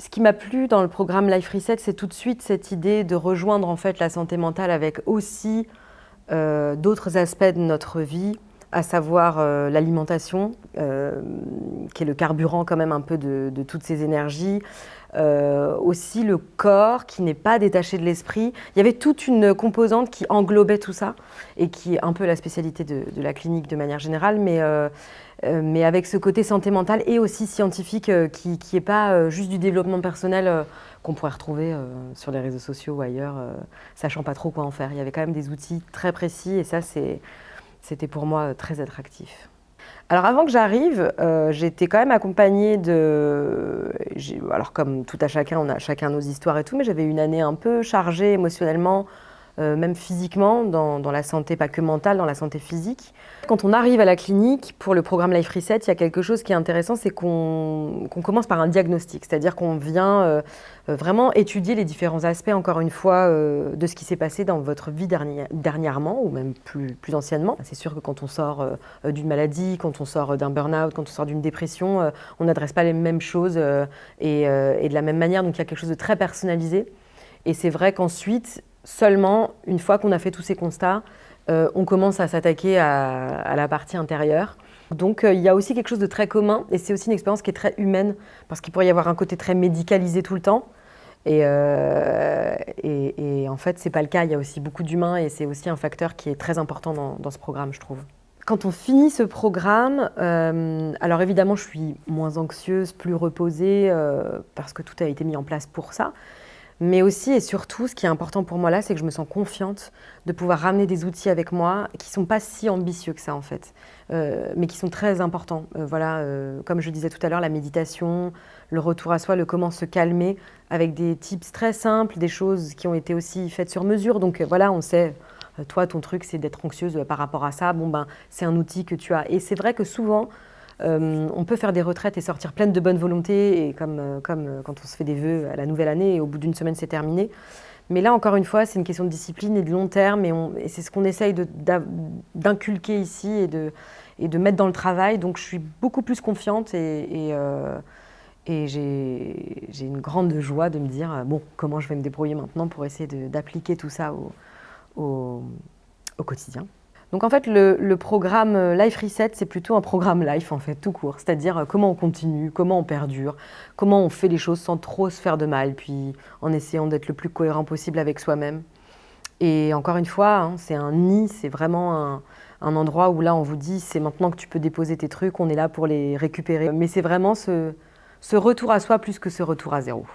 Ce qui m'a plu dans le programme Life Reset, c'est tout de suite cette idée de rejoindre en fait la santé mentale avec aussi d'autres aspects de notre vie, à savoir l'alimentation, qui est le carburant quand même un peu de toutes ces énergies. Aussi le corps qui n'est pas détaché de l'esprit. Il y avait toute une composante qui englobait tout ça et qui est un peu la spécialité de la clinique de manière générale, mais avec ce côté santé mentale et aussi scientifique qui n'est pas juste du développement personnel qu'on pourrait retrouver sur les réseaux sociaux ou ailleurs, sachant pas trop quoi en faire. Il y avait quand même des outils très précis et ça, c'était pour moi très attractif. Alors avant que j'arrive, j'étais quand même accompagnée alors comme tout à chacun, on a chacun nos histoires et tout, mais j'avais une année un peu chargée émotionnellement, même physiquement, dans la santé, pas que mentale, dans la santé physique. Quand on arrive à la clinique, pour le programme Life Reset, il y a quelque chose qui est intéressant, c'est qu'on commence par un diagnostic, c'est-à-dire qu'on vient vraiment étudier les différents aspects, encore une fois, de ce qui s'est passé dans votre vie dernièrement, ou même plus anciennement. C'est sûr que quand on sort d'une maladie, quand on sort d'un burn-out, quand on sort d'une dépression, on n'adresse pas les mêmes choses et de la même manière, donc il y a quelque chose de très personnalisé. Et c'est vrai qu'ensuite, seulement, une fois qu'on a fait tous ces constats, on commence à s'attaquer à la partie intérieure. Donc il y a aussi quelque chose de très commun et c'est aussi une expérience qui est très humaine parce qu'il pourrait y avoir un côté très médicalisé tout le temps. Et en fait, c'est pas le cas. Il y a aussi beaucoup d'humains et c'est aussi un facteur qui est très important dans ce programme, je trouve. Quand on finit ce programme, alors évidemment, je suis moins anxieuse, plus reposée parce que tout a été mis en place pour ça. Mais aussi et surtout, ce qui est important pour moi là, c'est que je me sens confiante de pouvoir ramener des outils avec moi qui ne sont pas si ambitieux que ça en fait, mais qui sont très importants. Voilà, comme je disais tout à l'heure, la méditation, le retour à soi, le comment se calmer, avec des tips très simples, des choses qui ont été aussi faites sur mesure. Donc voilà, on sait, toi, ton truc, c'est d'être anxieuse par rapport à ça. Bon ben, c'est un outil que tu as. Et c'est vrai que souvent, on peut faire des retraites et sortir pleine de bonne volonté, et comme quand on se fait des vœux à la nouvelle année et au bout d'une semaine c'est terminé. Mais là encore une fois, c'est une question de discipline et de long terme et c'est ce qu'on essaye d'inculquer ici et de mettre dans le travail. Donc je suis beaucoup plus confiante et j'ai une grande joie de me dire bon, comment je vais me débrouiller maintenant pour essayer d'appliquer tout ça au quotidien. Donc en fait, le programme Life Reset, c'est plutôt un programme life, en fait, tout court. C'est-à-dire comment on continue, comment on perdure, comment on fait les choses sans trop se faire de mal, puis en essayant d'être le plus cohérent possible avec soi-même. Et encore une fois, hein, c'est un nid, c'est vraiment un endroit où là, on vous dit, c'est maintenant que tu peux déposer tes trucs, on est là pour les récupérer. Mais c'est vraiment ce retour à soi plus que ce retour à zéro.